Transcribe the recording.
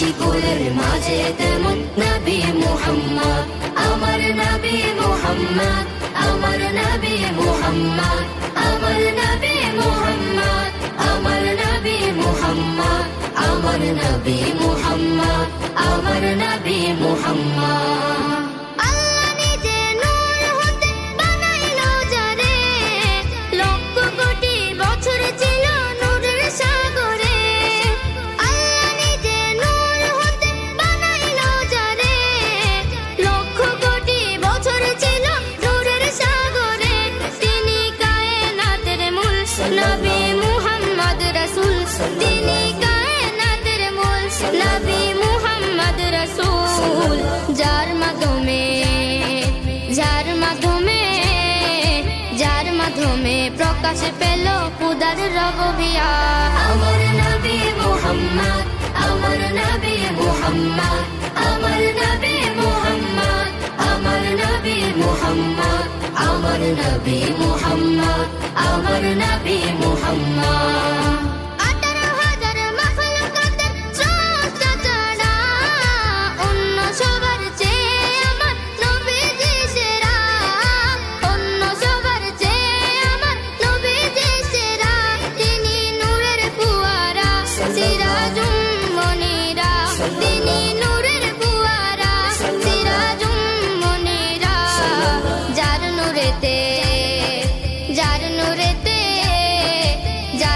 মিষ্টি ফুলের মাঝে তেমন নবী মুহাম্মদ, আমার নবী মুহাম্মদ, আমার নবী মুহাম্মদ, আমার নবী মুহাম্মদ, আমার নবী মুহাম্মদ, আমার নবী মুহাম্মদ, আমার নবী মুহাম্মদ। আল্লাহ নিজে নূর হতে বানাইলো যারে, লক্ষ কোটি বছর ছিল নূরের সাগরে। আল্লাহ নিজে নূর হতে বানাইলো যারে, লক্ষ কোটি বছর ছিল নূরের সাগরে। তিনি কায়নাতের মূল নবী মুহাম্মদ রাসূল, তিনি কায়নাতের মূল নবী মুহাম্মদ রাসূল। যার মাধ্যমে প্রকাশ পেল খুদার রববিয়া, আমার নবী মুহাম্মদ,